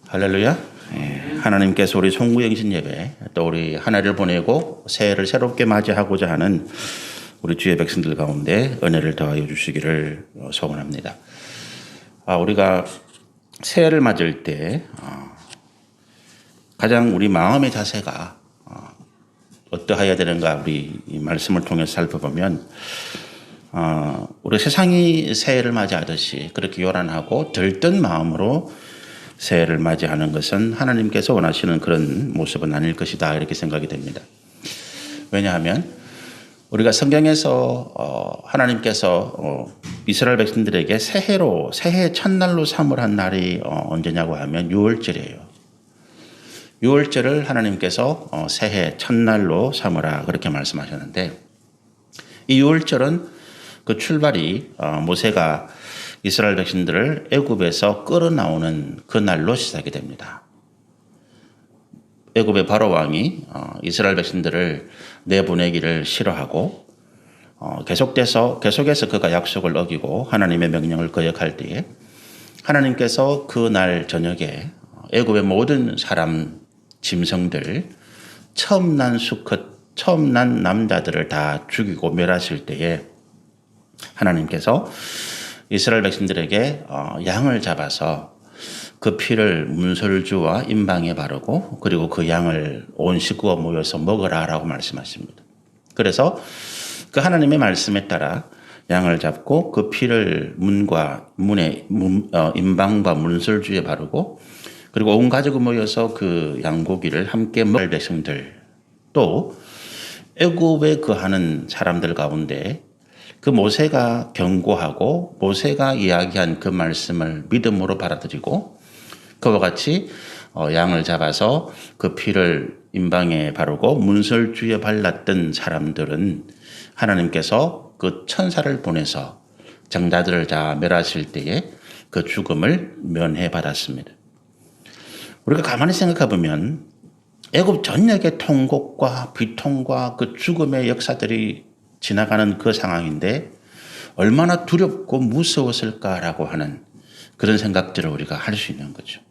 할렐루야. 하나님께서 우리 송구영신 예배 또 우리 한 해를 보내고 새해를 새롭게 맞이하고자 하는 우리 주의 백성들 가운데 은혜를 더하여 주시기를 소원합니다. 우리가 새해를 맞을 때 가장 우리 마음의 자세가 어떠해야 되는가 우리 이 말씀을 통해서 살펴보면 우리 세상이 새해를 맞이하듯이 그렇게 요란하고 들뜬 마음으로 새해를 맞이하는 것은 하나님께서 원하시는 그런 모습은 아닐 것이다 이렇게 생각이 됩니다. 왜냐하면 우리가 성경에서 하나님께서 이스라엘 백성들에게 새해 첫날로 삼을한 날이 언제냐고 하면 6월절이에요. 6월절을 하나님께서 새해 첫날로 삼으라 그렇게 말씀하셨는데 이 6월절은 그 출발이 모세가 이스라엘 백성들을 애굽에서 끌어나오는 그 날로 시작이 됩니다. 애굽의 바로 왕이 이스라엘 백성들을 내보내기를 싫어하고 계속해서 그가 약속을 어기고 하나님의 명령을 거역할 때에 하나님께서 그 날 저녁에 애굽의 모든 사람 짐승들 처음 난 수컷 처음 난 남자들을 다 죽이고 멸하실 때에 하나님께서 이스라엘 백성들에게 양을 잡아서 그 피를 문설주와 임방에 바르고 그리고 그 양을 온 식구가 모여서 먹으라라고 말씀하십니다. 그래서 그 하나님의 말씀에 따라 양을 잡고 그 피를 문에 임방과 문설주에 바르고 그리고 온 가족이 모여서 그 양고기를 함께 먹을 백성들 또 애굽에 거하는 사람들 가운데 그 모세가 경고하고 모세가 이야기한 그 말씀을 믿음으로 받아들이고 그와 같이 양을 잡아서 그 피를 임방에 바르고 문설주에 발랐던 사람들은 하나님께서 그 천사를 보내서 장자들을 다 멸하실 때에 그 죽음을 면해 받았습니다. 우리가 가만히 생각해 보면 애굽 전역의 통곡과 비통과 그 죽음의 역사들이 지나가는 그 상황인데 얼마나 두렵고 무서웠을까라고 하는 그런 생각들을 우리가 할 수 있는 거죠.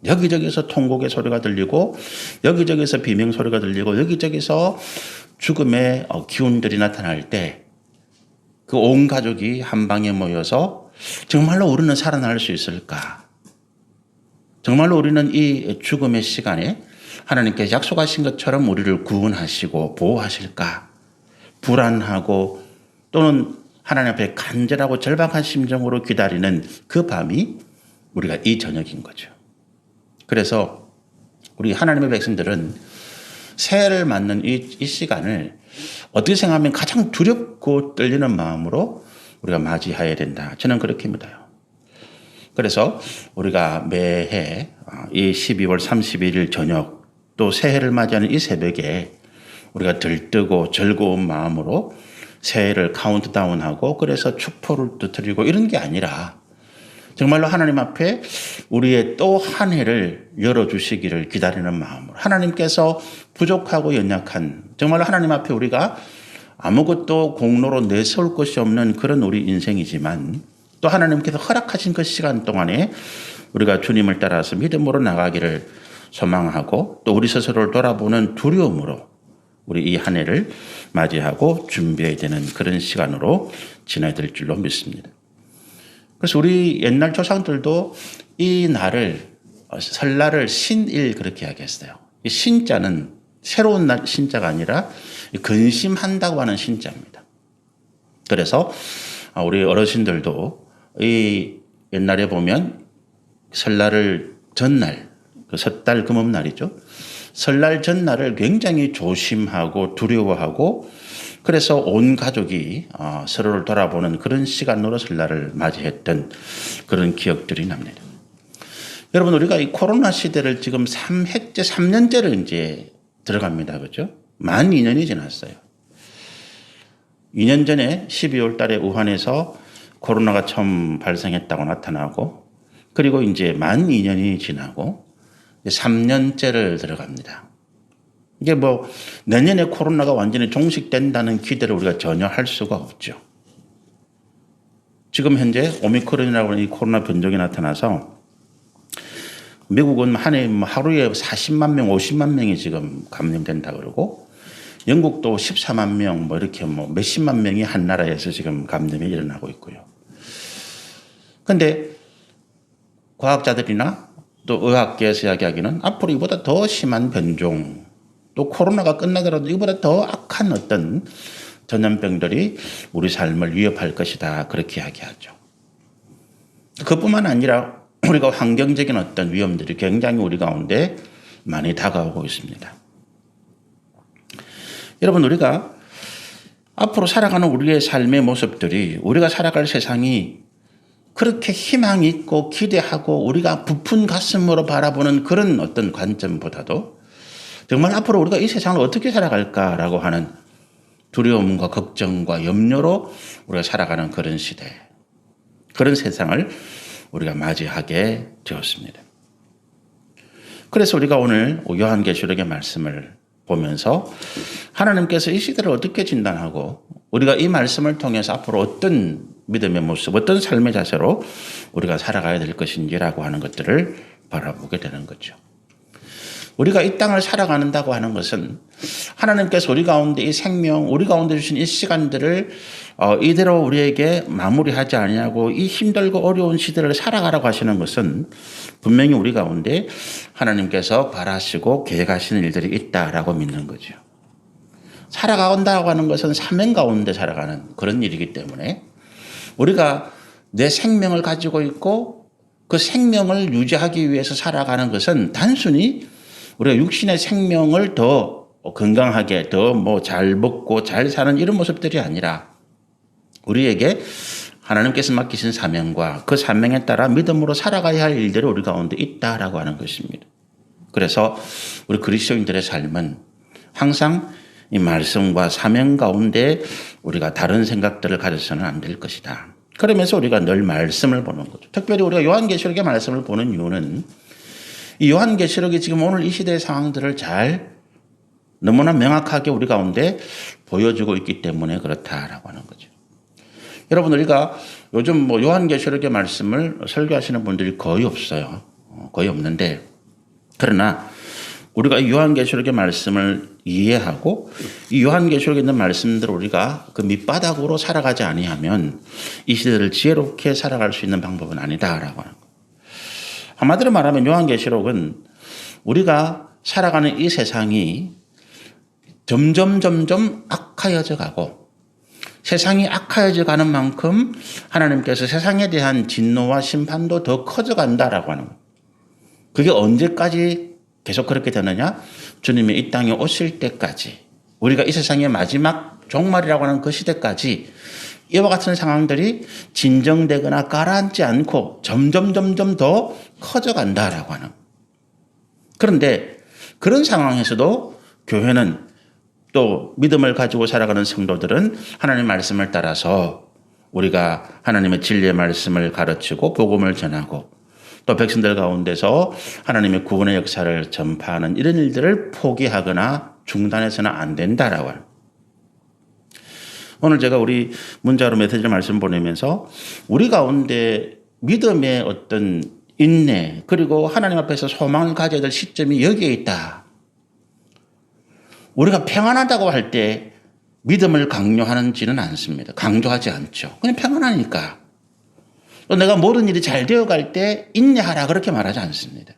여기저기서 통곡의 소리가 들리고 여기저기서 비명 소리가 들리고 여기저기서 죽음의 기운들이 나타날 때 그 온 가족이 한 방에 모여서 정말로 우리는 살아날 수 있을까? 정말로 우리는 이 죽음의 시간에 하나님께서 약속하신 것처럼 우리를 구원하시고 보호하실까? 불안하고 또는 하나님 앞에 간절하고 절박한 심정으로 기다리는 그 밤이 우리가 이 저녁인 거죠. 그래서 우리 하나님의 백성들은 새해를 맞는 이 시간을 어떻게 생각하면 가장 두렵고 떨리는 마음으로 우리가 맞이해야 된다. 저는 그렇게 믿어요. 그래서 우리가 매해 이 12월 31일 저녁 또 새해를 맞이하는 이 새벽에 우리가 들뜨고 즐거운 마음으로 새해를 카운트다운하고 그래서 축포를 드리고 이런 게 아니라 정말로 하나님 앞에 우리의 또 한 해를 열어주시기를 기다리는 마음으로 하나님께서 부족하고 연약한 정말로 하나님 앞에 우리가 아무것도 공로로 내세울 것이 없는 그런 우리 인생이지만 또 하나님께서 허락하신 그 시간 동안에 우리가 주님을 따라서 믿음으로 나가기를 소망하고 또 우리 스스로를 돌아보는 두려움으로 우리 이 한 해를 맞이하고 준비해야 되는 그런 시간으로 지나야 될 줄로 믿습니다. 그래서 우리 옛날 조상들도 이 날을 설날을 신일 그렇게 이야기했어요. 이 신자는 새로운 날 신자가 아니라 근심한다고 하는 신자입니다. 그래서 우리 어르신들도 이 옛날에 보면 설날을 전날 그 섣달 금음날이죠. 설날 전날을 굉장히 조심하고 두려워하고 그래서 온 가족이 서로를 돌아보는 그런 시간으로 설날을 맞이했던 그런 기억들이 납니다. 여러분 우리가 이 코로나 시대를 지금 3년째를 이제 들어갑니다. 그렇죠? 만 2년이 지났어요. 2년 전에 12월 달에 우한에서 코로나가 처음 발생했다고 나타나고 그리고 이제 만 2년이 지나고 3년째를 들어갑니다. 이게 뭐 내년에 코로나가 완전히 종식된다는 기대를 우리가 전혀 할 수가 없죠. 지금 현재 오미크론이라고 하는 이 코로나 변종이 나타나서 미국은 한 해 하루에 40만 명, 50만 명이 지금 감염된다 그러고 영국도 14만 명 이렇게 몇십만 명이 한 나라에서 지금 감염이 일어나고 있고요. 그런데 과학자들이나 또 의학계에서 이야기하기는 앞으로 이보다 더 심한 변종, 또 코로나가 끝나더라도 이보다 더 악한 어떤 전염병들이 우리 삶을 위협할 것이다, 그렇게 이야기하죠. 그뿐만 아니라 우리가 환경적인 어떤 위험들이 굉장히 우리 가운데 많이 다가오고 있습니다. 여러분, 우리가 앞으로 살아가는 우리의 삶의 모습들이, 우리가 살아갈 세상이 그렇게 희망 있고 기대하고 우리가 부푼 가슴으로 바라보는 그런 어떤 관점보다도 정말 앞으로 우리가 이 세상을 어떻게 살아갈까라고 하는 두려움과 걱정과 염려로 우리가 살아가는 그런 시대, 그런 세상을 우리가 맞이하게 되었습니다. 그래서 우리가 오늘 요한계시록의 말씀을 보면서 하나님께서 이 시대를 어떻게 진단하고 우리가 이 말씀을 통해서 앞으로 어떤 믿음의 모습, 어떤 삶의 자세로 우리가 살아가야 될 것인지라고 하는 것들을 바라보게 되는 거죠. 우리가 이 땅을 살아간다고 하는 것은 하나님께서 우리 가운데 이 생명, 우리 가운데 주신 이 시간들을 이대로 우리에게 마무리하지 아니하고 이 힘들고 어려운 시대를 살아가라고 하시는 것은 분명히 우리 가운데 하나님께서 바라시고 계획하시는 일들이 있다라고 믿는 거죠. 살아간다고 하는 것은 사명 가운데 살아가는 그런 일이기 때문에 우리가 내 생명을 가지고 있고 그 생명을 유지하기 위해서 살아가는 것은 단순히 우리가 육신의 생명을 더 건강하게 더 잘 먹고 잘 사는 이런 모습들이 아니라 우리에게 하나님께서 맡기신 사명과 그 사명에 따라 믿음으로 살아가야 할 일들이 우리 가운데 있다라고 하는 것입니다. 그래서 우리 그리스도인들의 삶은 항상 이 말씀과 사명 가운데 우리가 다른 생각들을 가져서는 안 될 것이다. 그러면서 우리가 늘 말씀을 보는 거죠. 특별히 우리가 요한계시록의 말씀을 보는 이유는 이 요한계시록이 지금 오늘 이 시대의 상황들을 잘 너무나 명확하게 우리 가운데 보여주고 있기 때문에 그렇다라고 하는 거죠. 여러분, 우리가 요즘 요한계시록의 말씀을 설교하시는 분들이 거의 없어요. 거의 없는데, 그러나 우리가 이 요한계시록의 말씀을 이해하고 이 요한계시록에 있는 말씀들을 우리가 그 밑바닥으로 살아가지 아니하면 이 시대를 지혜롭게 살아갈 수 있는 방법은 아니다라고 하는 거예요. 한마디로 말하면 요한계시록은 우리가 살아가는 이 세상이 점점 악하여져 가고 세상이 악하여져 가는 만큼 하나님께서 세상에 대한 진노와 심판도 더 커져 간다라고 하는 거예요. 그게 언제까지 계속 그렇게 되느냐? 주님이 이 땅에 오실 때까지, 우리가 이 세상의 마지막 종말이라고 하는 그 시대까지 이와 같은 상황들이 진정되거나 가라앉지 않고 점점 더 커져간다라고 하는. 그런데 그런 상황에서도 교회는 또 믿음을 가지고 살아가는 성도들은 하나님의 말씀을 따라서 우리가 하나님의 진리의 말씀을 가르치고 복음을 전하고 또 백성들 가운데서 하나님의 구원의 역사를 전파하는 이런 일들을 포기하거나 중단해서는 안 된다라고 하는. 오늘 제가 우리 문자로 메시지를 말씀 보내면서 우리 가운데 믿음의 어떤 인내 그리고 하나님 앞에서 소망을 가져야 될 시점이 여기에 있다. 우리가 평안하다고 할 때 믿음을 강요하지는 않습니다. 강조하지 않죠. 그냥 평안하니까. 또 내가 모든 일이 잘 되어갈 때 인내하라 그렇게 말하지 않습니다.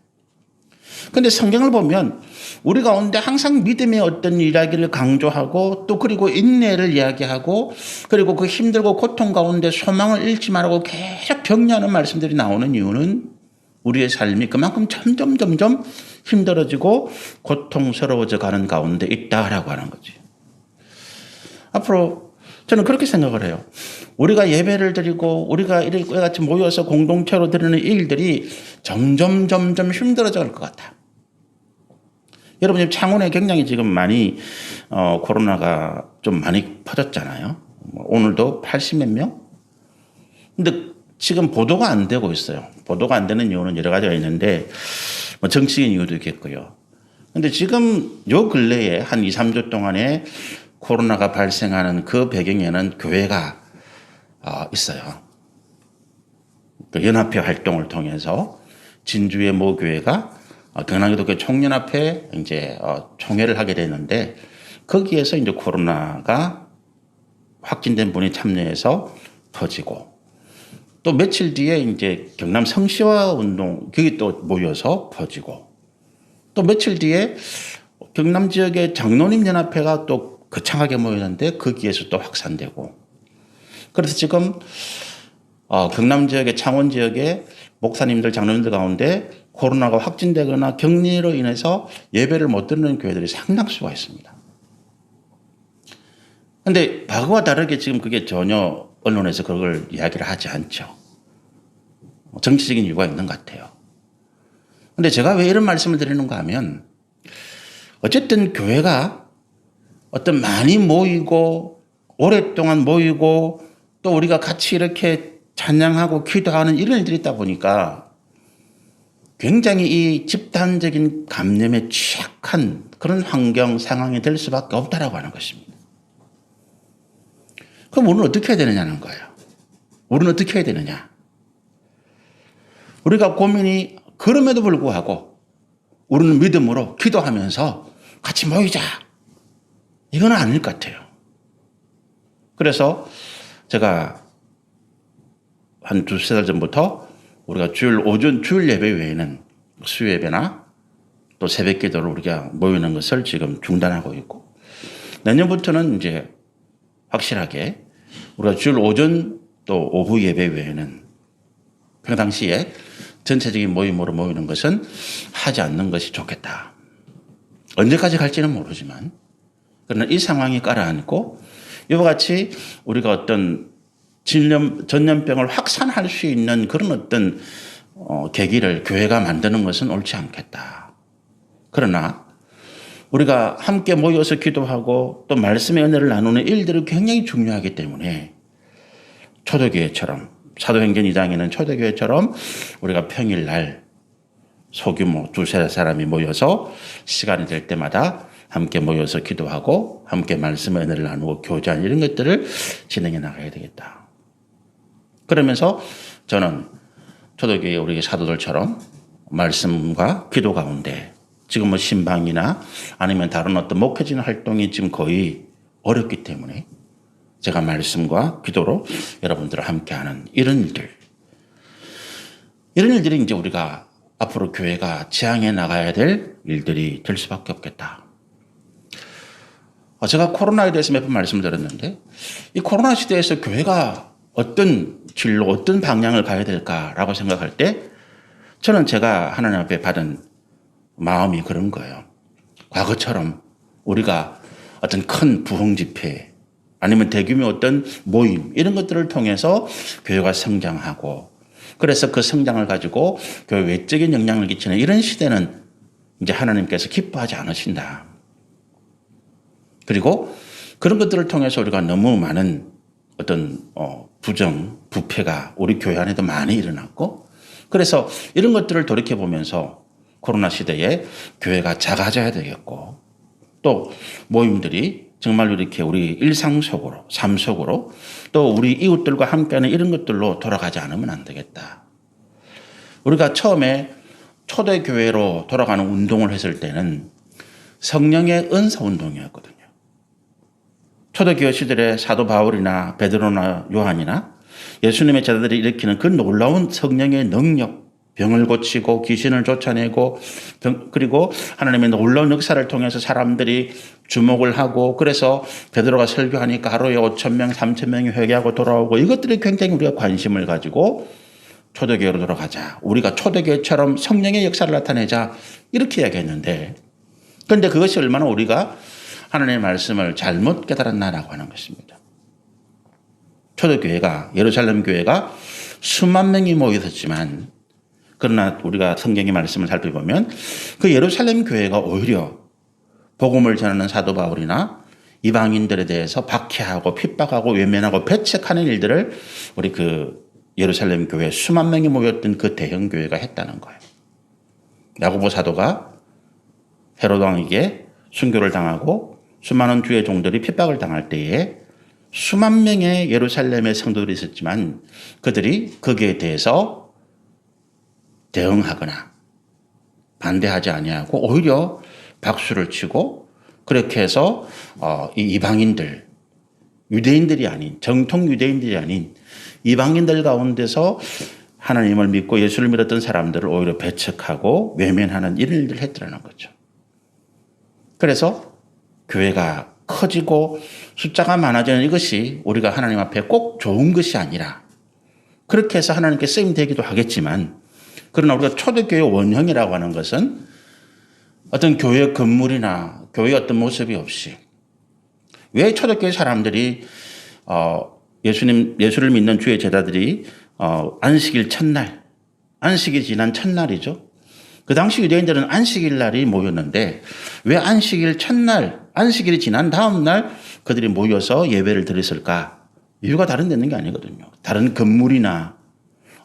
그런데 성경을 보면 우리 가운데 항상 믿음의 어떤 이야기를 강조하고 또 그리고 인내를 이야기하고 그리고 그 힘들고 고통 가운데 소망을 잃지 말고 계속 격려하는 말씀들이 나오는 이유는 우리의 삶이 그만큼 점점 힘들어지고 고통스러워져 가는 가운데 있다라고 하는 거지. 앞으로 저는 그렇게 생각을 해요. 우리가 예배를 드리고 우리가 이렇게 같이 모여서 공동체로 드리는 일들이 점점 힘들어져 갈 것 같아. 여러분, 지금 창원에 굉장히 지금 많이 코로나가 좀 많이 퍼졌잖아요. 오늘도 80몇 명? 근데 지금 보도가 안 되고 있어요. 보도가 안 되는 이유는 여러 가지가 있는데 정치적인 이유도 있겠고요. 근데 지금 요 근래에 한 2, 3주 동안에 코로나가 발생하는 그 배경에는 교회가 있어요. 그 연합회 활동을 통해서 진주의 모 교회가 경남기독교 총연합회 이제 총회를 하게 되는데 거기에서 이제 코로나가 확진된 분이 참여해서 퍼지고 또 며칠 뒤에 이제 경남 성시화 운동 거기 또 모여서 퍼지고 또 며칠 뒤에 경남 지역의 장로님 연합회가 또 거창하게 모였는데 거기에서 또 확산되고 그래서 지금 경남 지역의 창원 지역의 목사님들 장로님들 가운데 코로나가 확진되거나 격리로 인해서 예배를 못 드리는 교회들이 상당수가 있습니다. 그런데 과거와 다르게 지금 그게 전혀 언론에서 그걸 이야기를 하지 않죠. 정치적인 이유가 있는 것 같아요. 그런데 제가 왜 이런 말씀을 드리는가 하면 어쨌든 교회가 어떤 많이 모이고 오랫동안 모이고 또 우리가 같이 이렇게 찬양하고 기도하는 이런 일들이 있다 보니까 굉장히 이 집단적인 감염에 취약한 그런 환경 상황이 될 수밖에 없다라고 하는 것입니다. 그럼 우리는 어떻게 해야 되느냐는 거예요. 우리는 어떻게 해야 되느냐. 우리가 고민이 그럼에도 불구하고 우리는 믿음으로 기도하면서 같이 모이자. 이건 아닐 것 같아요. 그래서 제가 한 두세 달 전부터 우리가 주일 예배 외에는 수요 예배나 또 새벽 기도를 우리가 모이는 것을 지금 중단하고 있고 내년부터는 이제 확실하게 우리가 주일 오전 또 오후 예배 외에는 평상시에 전체적인 모임으로 모이는 것은 하지 않는 것이 좋겠다. 언제까지 갈지는 모르지만 그러나 이 상황이 깔아앉고 이와 같이 우리가 어떤 전염병을 확산할 수 있는 그런 어떤 계기를 교회가 만드는 것은 옳지 않겠다. 그러나 우리가 함께 모여서 기도하고 또 말씀의 은혜를 나누는 일들이 굉장히 중요하기 때문에 초대교회처럼 사도행전 2장에는 초대교회처럼 우리가 평일날 소규모 두세 사람이 모여서 시간이 될 때마다 함께 모여서 기도하고 함께 말씀의 은혜를 나누고 교제하는 이런 것들을 진행해 나가야 되겠다. 그러면서 저는 초대교회 우리 사도들처럼 말씀과 기도 가운데 지금 뭐 신방이나 아니면 다른 어떤 목회진 활동이 지금 거의 어렵기 때문에 제가 말씀과 기도로 여러분들과 함께하는 이런 일들이 이제 우리가 앞으로 교회가 지향해 나가야 될 일들이 될 수밖에 없겠다. 제가 코로나에 대해서 몇 번 말씀드렸는데 이 코로나 시대에서 교회가 어떤 길로 어떤 방향을 가야 될까라고 생각할 때 저는 제가 하나님 앞에 받은 마음이 그런 거예요. 과거처럼 우리가 어떤 큰 부흥 집회 아니면 대규모 어떤 모임 이런 것들을 통해서 교회가 성장하고 그래서 그 성장을 가지고 교회 외적인 영향을 끼치는 이런 시대는 이제 하나님께서 기뻐하지 않으신다. 그리고 그런 것들을 통해서 우리가 너무 많은 어떤 부패가 우리 교회 안에도 많이 일어났고 그래서 이런 것들을 돌이켜보면서 코로나 시대에 교회가 작아져야 되겠고 또 모임들이 정말 이렇게 우리 일상 속으로 삶 속으로 또 우리 이웃들과 함께하는 이런 것들로 돌아가지 않으면 안 되겠다. 우리가 처음에 초대교회로 돌아가는 운동을 했을 때는 성령의 은사 운동이었거든요. 초대교회 시절에 사도 바울이나 베드로나 요한이나 예수님의 제자들이 일으키는 그 놀라운 성령의 능력, 병을 고치고 귀신을 쫓아내고 그리고 하나님의 놀라운 역사를 통해서 사람들이 주목을 하고 그래서 베드로가 설교하니까 하루에 5,000명, 3,000명이 회개하고 돌아오고 이것들이 굉장히 우리가 관심을 가지고 초대교회로 돌아가자. 우리가 초대교회처럼 성령의 역사를 나타내자. 이렇게 이야기했는데 그런데 그것이 얼마나 우리가 하나님의 말씀을 잘못 깨달았나라고 하는 것입니다. 초대교회가 예루살렘 교회가 수만 명이 모였었지만 그러나 우리가 성경의 말씀을 살펴보면 그 예루살렘 교회가 오히려 복음을 전하는 사도 바울이나 이방인들에 대해서 박해하고 핍박하고 외면하고 배척하는 일들을 우리 그 예루살렘 교회 수만 명이 모였던 그 대형 교회가 했다는 거예요. 야고보 사도가 헤롯 왕에게 순교를 당하고 수많은 주의 종들이 핍박을 당할 때에 수만 명의 예루살렘의 성도들이 있었지만 그들이 거기에 대해서 대응하거나 반대하지 아니하고 오히려 박수를 치고 그렇게 해서 이 이방인들, 유대인들이 아닌 정통 유대인들이 아닌 이방인들 가운데서 하나님을 믿고 예수를 믿었던 사람들을 오히려 배척하고 외면하는 이런 일들을 했더라는 거죠. 그래서 교회가 커지고 숫자가 많아지는 이것이 우리가 하나님 앞에 꼭 좋은 것이 아니라 그렇게 해서 하나님께 쓰임 되기도 하겠지만 그러나 우리가 초대교회 원형이라고 하는 것은 어떤 교회 건물이나 교회의 어떤 모습이 없이 왜 초대교회 사람들이 예수를 믿는 주의 제자들이 안식일 첫날, 안식이 지난 첫날이죠. 그 당시 유대인들은 안식일 날이 모였는데 왜 안식일 첫날, 안식일이 지난 다음 날 그들이 모여서 예배를 드렸을까? 이유가 다른 데 있는 게 아니거든요. 다른 건물이나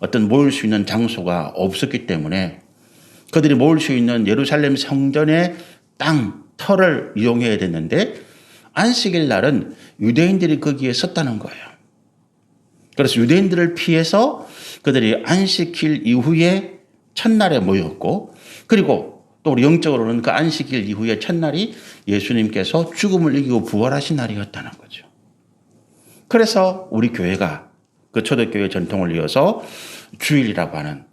어떤 모일 수 있는 장소가 없었기 때문에 그들이 모일 수 있는 예루살렘 성전의 땅, 터를 이용해야 됐는데 안식일 날은 유대인들이 거기에 섰다는 거예요. 그래서 유대인들을 피해서 그들이 안식일 이후에 첫날에 모였고 그리고 또 우리 영적으로는 그 안식일 이후에 첫날이 예수님께서 죽음을 이기고 부활하신 날이었다는 거죠. 그래서 우리 교회가 그 초대교회 전통을 이어서 주일이라고 하는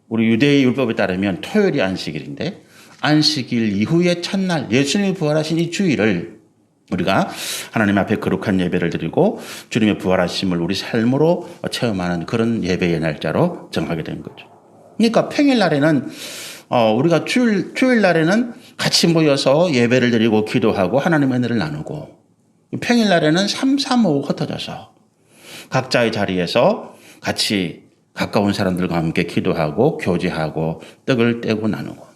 우리 유대의 율법에 따르면 토요일이 안식일인데 안식일 이후의 첫날 예수님이 부활하신 이 주일을 우리가 하나님 앞에 거룩한 예배를 드리고 주님의 부활하심을 우리 삶으로 체험하는 그런 예배의 날짜로 정하게 된 거죠. 그러니까 평일날에는 우리가 주일날에는 같이 모여서 예배를 드리고 기도하고 하나님의 은혜를 나누고 평일날에는 삼삼오오 흩어져서 각자의 자리에서 같이 가까운 사람들과 함께 기도하고 교제하고 떡을 떼고 나누고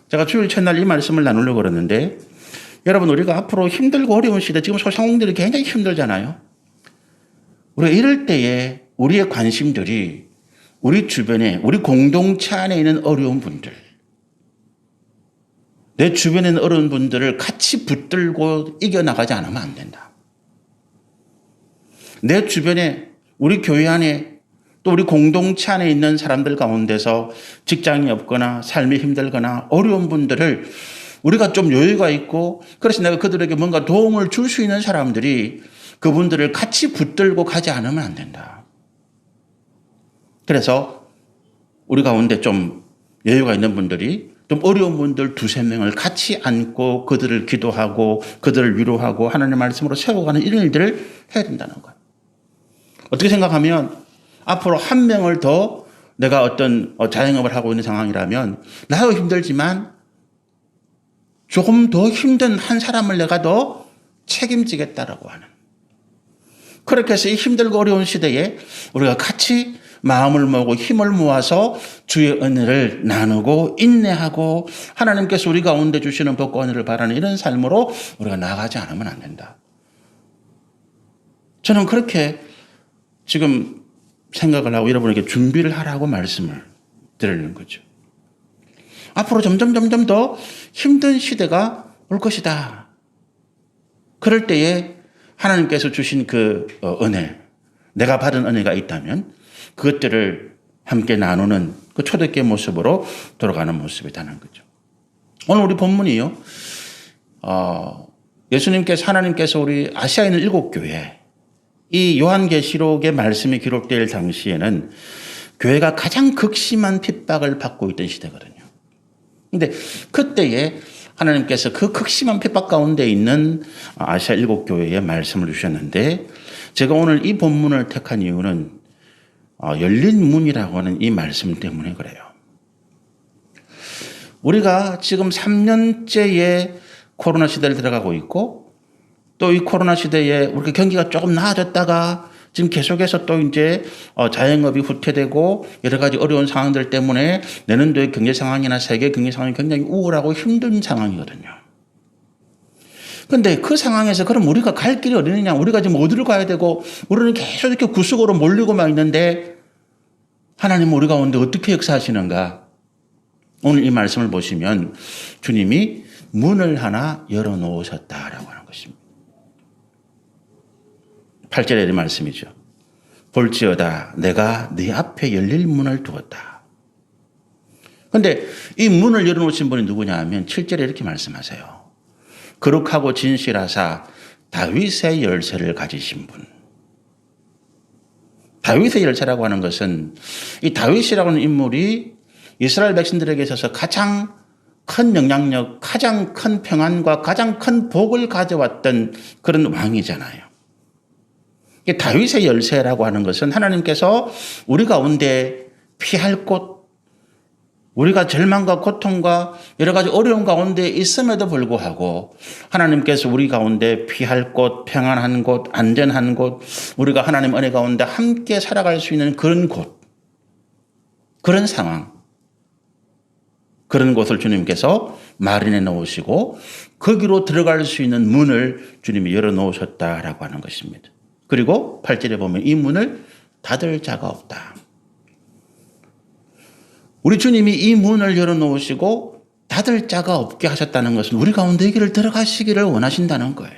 제가 주일 첫날 이 말씀을 나누려고 그러는데 여러분 우리가 앞으로 힘들고 어려운 시대 지금 소상공인들이 굉장히 힘들잖아요. 우리가 이럴 때에 우리의 관심들이 우리 주변에 우리 공동체 안에 있는 어려운 분들 내 주변에 있는 어려운 분들을 같이 붙들고 이겨나가지 않으면 안 된다. 내 주변에 우리 교회 안에 또 우리 공동체 안에 있는 사람들 가운데서 직장이 없거나 삶이 힘들거나 어려운 분들을 우리가 좀 여유가 있고 그래서 내가 그들에게 뭔가 도움을 줄 수 있는 사람들이 그분들을 같이 붙들고 가지 않으면 안 된다. 그래서 우리 가운데 좀 여유가 있는 분들이 좀 어려운 분들 두세 명을 같이 안고 그들을 기도하고 그들을 위로하고 하나님의 말씀으로 세워가는 이런 일들을 해야 된다는 거예요. 어떻게 생각하면 앞으로 한 명을 더 내가 어떤 자영업을 하고 있는 상황이라면 나도 힘들지만 조금 더 힘든 한 사람을 내가 더 책임지겠다라고 하는 그렇게 해서 이 힘들고 어려운 시대에 우리가 같이 마음을 모으고 힘을 모아서 주의 은혜를 나누고 인내하고 하나님께서 우리 가운데 주시는 복과 은혜를 바라는 이런 삶으로 우리가 나아가지 않으면 안 된다. 저는 그렇게 지금 생각을 하고 여러분에게 준비를 하라고 말씀을 드리는 거죠. 앞으로 점점 더 힘든 시대가 올 것이다. 그럴 때에 하나님께서 주신 그 은혜, 내가 받은 은혜가 있다면 그것들을 함께 나누는 그 초대교회 모습으로 돌아가는 모습이라는 거죠. 오늘 우리 본문이요. 예수님께서 하나님께서 우리 아시아에 있는 7교회 이 요한계시록의 말씀이 기록될 당시에는 교회가 가장 극심한 핍박을 받고 있던 시대거든요. 그런데 그때에 하나님께서 그 극심한 핍박 가운데 있는 아시아 7교회에 말씀을 주셨는데 제가 오늘 이 본문을 택한 이유는 열린 문이라고 하는 이 말씀 때문에 그래요. 우리가 지금 3년째의 코로나 시대를 들어가고 있고 또 이 코로나 시대에 우리가 경기가 조금 나아졌다가 지금 계속해서 또 이제 자영업이 후퇴되고 여러 가지 어려운 상황들 때문에 내년도의 경제 상황이나 세계 경제 상황이 굉장히 우울하고 힘든 상황이거든요. 그런데 그 상황에서 그럼 우리가 갈 길이 어디 있느냐? 우리가 지금 어디를 가야 되고 우리는 계속 이렇게 구석으로 몰리고만 있는데 하나님은 우리 가운데 어떻게 역사하시는가? 오늘 이 말씀을 보시면 주님이 문을 하나 열어놓으셨다라고 하는 것입니다. 8절의 말씀이죠. 볼지어다 내가 네 앞에 열릴 문을 두었다. 근데 이 문을 열어놓으신 분이 누구냐 하면 7절에 이렇게 말씀하세요. 거룩하고 진실하사 다윗의 열쇠를 가지신 분. 다윗의 열쇠라고 하는 것은 이 다윗이라고 하는 인물이 이스라엘 백성들에게 있어서 가장 큰 영향력, 가장 큰 평안과 가장 큰 복을 가져왔던 그런 왕이잖아요. 다윗의 열쇠라고 하는 것은 하나님께서 우리 가운데 피할 곳, 우리가 절망과 고통과 여러 가지 어려운 가운데 있음에도 불구하고 하나님께서 우리 가운데 피할 곳, 평안한 곳, 안전한 곳, 우리가 하나님 은혜 가운데 함께 살아갈 수 있는 그런 곳, 그런 상황, 그런 곳을 주님께서 마련해 놓으시고 거기로 들어갈 수 있는 문을 주님이 열어 놓으셨다라고 하는 것입니다. 그리고 8절에 보면 이 문을 닫을 자가 없다. 우리 주님이 이 문을 열어놓으시고 닫을 자가 없게 하셨다는 것은 우리 가운데 이 길을 들어가시기를 원하신다는 거예요.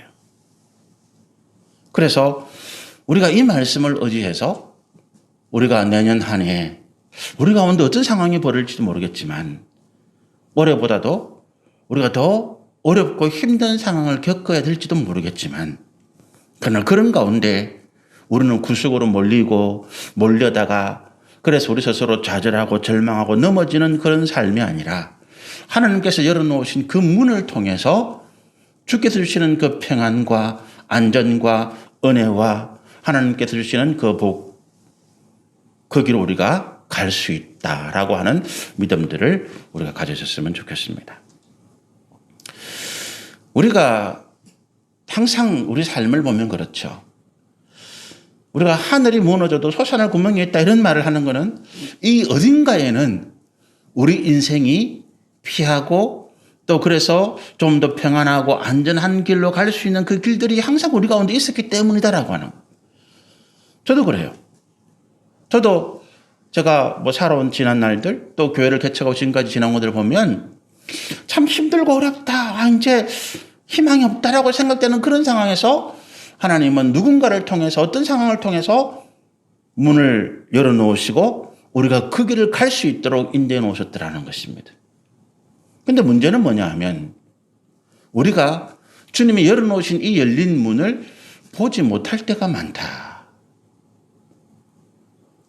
그래서 우리가 이 말씀을 의지해서 우리가 내년 한 해 우리 가운데 어떤 상황이 벌어질지도 모르겠지만 올해보다도 우리가 더 어렵고 힘든 상황을 겪어야 될지도 모르겠지만 그러나 그런 가운데 우리는 구석으로 몰려다가 그래서 우리 스스로 좌절하고 절망하고 넘어지는 그런 삶이 아니라 하나님께서 열어놓으신 그 문을 통해서 주께서 주시는 그 평안과 안전과 은혜와 하나님께서 주시는 그 복, 그 길을 우리가 갈 수 있다라고 하는 믿음들을 우리가 가졌으면 좋겠습니다. 우리가 항상 우리 삶을 보면 그렇죠. 우리가 하늘이 무너져도 솟아날 구멍이 있다 이런 말을 하는 것은 이 어딘가에는 우리 인생이 피하고 또 그래서 좀 더 평안하고 안전한 길로 갈 수 있는 그 길들이 항상 우리 가운데 있었기 때문이다라고 하는. 저도 그래요. 저도 제가 살아온 지난 날들 또 교회를 개척하고 지금까지 지난 것들을 보면 참 힘들고 어렵다. 이제 희망이 없다라고 생각되는 그런 상황에서 하나님은 누군가를 통해서 어떤 상황을 통해서 문을 열어놓으시고 우리가 그 길을 갈 수 있도록 인도해 놓으셨더라는 것입니다. 그런데 문제는 뭐냐 하면 우리가 주님이 열어놓으신 이 열린 문을 보지 못할 때가 많다.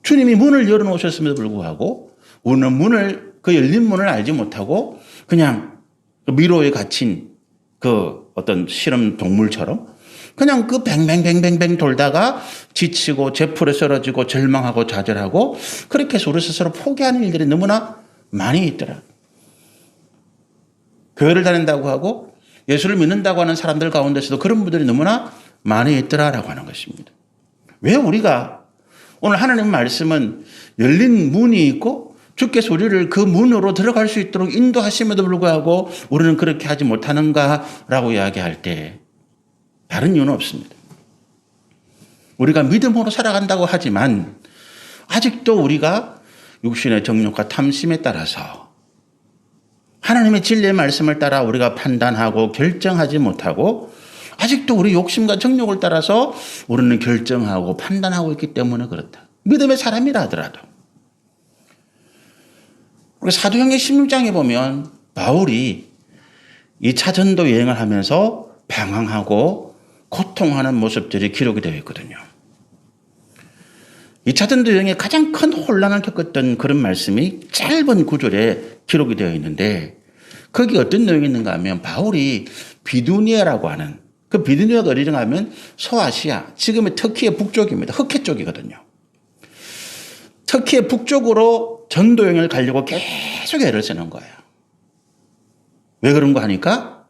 주님이 문을 열어놓으셨음에도 불구하고 우리는 그 열린 문을 알지 못하고 그냥 미로에 갇힌 그 어떤 실험 동물처럼 그냥 그 뱅뱅뱅뱅뱅 돌다가 지치고 제풀에 쓰러지고 절망하고 좌절하고 그렇게 해서 우리 스스로 포기하는 일들이 너무나 많이 있더라. 교회를 다닌다고 하고 예수를 믿는다고 하는 사람들 가운데서도 그런 분들이 너무나 많이 있더라라고 하는 것입니다. 왜 우리가 오늘 하나님 말씀은 열린 문이 있고 주께서 우리를 그 문으로 들어갈 수 있도록 인도하심에도 불구하고 우리는 그렇게 하지 못하는가라고 이야기할 때 다른 이유는 없습니다. 우리가 믿음으로 살아간다고 하지만 아직도 우리가 육신의 정욕과 탐심에 따라서 하나님의 진리의 말씀을 따라 우리가 판단하고 결정하지 못하고 아직도 우리 욕심과 정욕을 따라서 우리는 결정하고 판단하고 있기 때문에 그렇다. 믿음의 사람이라 하더라도. 우리 사도행전 16장에 보면 바울이 2차 전도 여행을 하면서 방황하고 고통하는 모습들이 기록이 되어 있거든요. 2차 전도 여행에 가장 큰 혼란을 겪었던 그런 말씀이 짧은 구절에 기록이 되어 있는데 거기 어떤 내용이 있는가 하면 바울이 비두니아라고 하는 그 비두니아가 어디인가 하면 소아시아, 지금의 터키의 북쪽입니다. 흑해 쪽이거든요. 터키의 북쪽으로 전도 여행을 가려고 계속 애를 쓰는 거예요. 왜 그런가 하니까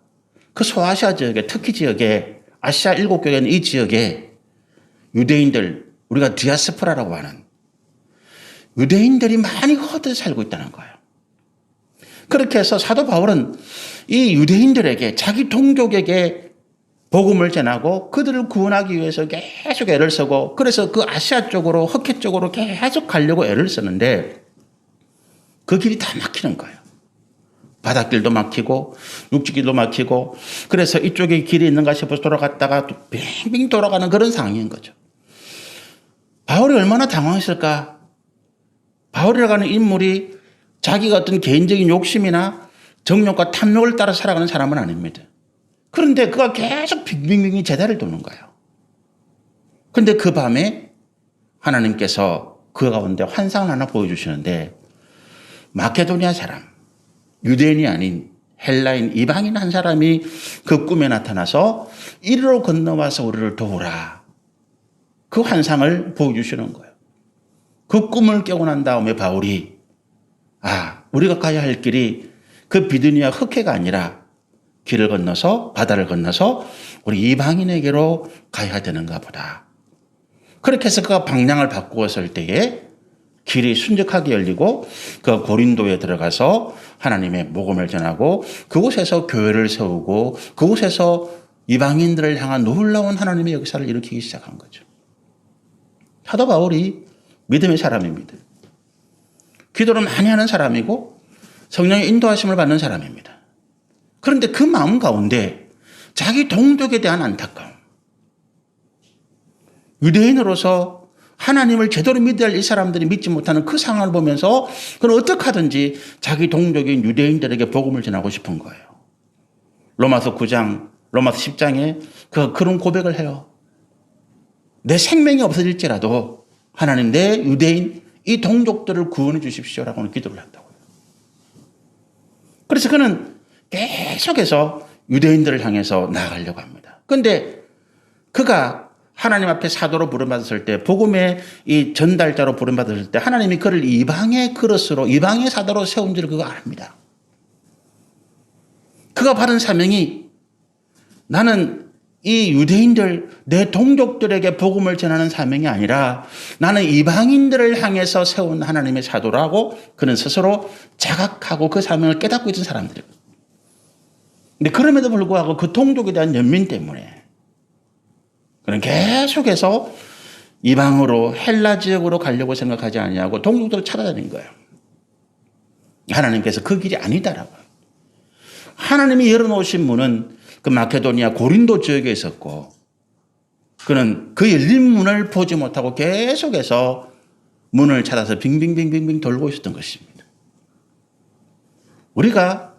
그 소아시아 지역에 터키 지역에 아시아 7개국에 있는 이 지역에 유대인들 우리가 디아스포라라고 하는 유대인들이 많이 흩어져 살고 있다는 거예요. 그렇게 해서 사도 바울은 이 유대인들에게 자기 동족에게 복음을 전하고 그들을 구원하기 위해서 계속 애를 쓰고 그래서 그 아시아 쪽으로 흑해 쪽으로 계속 가려고 애를 쓰는데 그 길이 다 막히는 거예요. 바닷길도 막히고 육지길도 막히고 그래서 이쪽에 길이 있는가 싶어서 돌아갔다가 또 빙빙 돌아가는 그런 상황인 거죠. 바울이 얼마나 당황했을까? 바울이라고 하는 인물이 자기가 어떤 개인적인 욕심이나 정욕과 탐욕을 따라 살아가는 사람은 아닙니다. 그런데 그가 계속 빙빙빙 제자를 도는 거예요. 그런데 그 밤에 하나님께서 그 가운데 환상을 하나 보여주시는데 마케도니아 사람, 유대인이 아닌 헬라인 이방인 한 사람이 그 꿈에 나타나서 이리로 건너와서 우리를 도우라. 그 환상을 보여주시는 거예요. 그 꿈을 깨고 난 다음에 바울이 우리가 가야 할 길이 그 비두니아 흑해가 아니라 길을 건너서 바다를 건너서 우리 이방인에게로 가야 되는가 보다. 그렇게 해서 그가 방향을 바꾸었을 때에 길이 순적하게 열리고 그 고린도에 들어가서 하나님의 복음을 전하고 그곳에서 교회를 세우고 그곳에서 이방인들을 향한 놀라운 하나님의 역사를 일으키기 시작한 거죠. 사도 바울이 믿음의 사람입니다. 기도를 많이 하는 사람이고 성령의 인도하심을 받는 사람입니다. 그런데 그 마음 가운데 자기 동족에 대한 안타까움, 유대인으로서 하나님을 제대로 믿어야 할 이 사람들이 믿지 못하는 그 상황을 보면서 그는 어떻게 하든지 자기 동족인 유대인들에게 복음을 전하고 싶은 거예요. 로마서 9장, 로마서 10장에 그런 고백을 해요. 내 생명이 없어질지라도 하나님 내 유대인 이 동족들을 구원해 주십시오라고 기도를 한다고요. 그래서 그는 계속해서 유대인들을 향해서 나아가려고 합니다. 그런데 그가 하나님 앞에 사도로 부름받았을 때 복음의 이 전달자로 부름받았을 때 하나님이 그를 이방의 그릇으로 이방의 사도로 세운 줄 그가 압니다. 그가 받은 사명이 나는 이 유대인들 내 동족들에게 복음을 전하는 사명이 아니라 나는 이방인들을 향해서 세운 하나님의 사도라고 그는 스스로 자각하고 그 사명을 깨닫고 있던 사람들이거든요. 근데 그럼에도 불구하고 그 동족에 대한 연민 때문에 그는 계속해서 이방으로 헬라 지역으로 가려고 생각하지 아니하고 동족들을 찾아다닌 거예요. 하나님께서 그 길이 아니다라고. 하나님이 열어놓으신 문은 그 마케도니아 고린도 지역에 있었고 그는 그 열린 문을 보지 못하고 계속해서 문을 찾아서 빙빙빙빙빙 돌고 있었던 것입니다. 우리가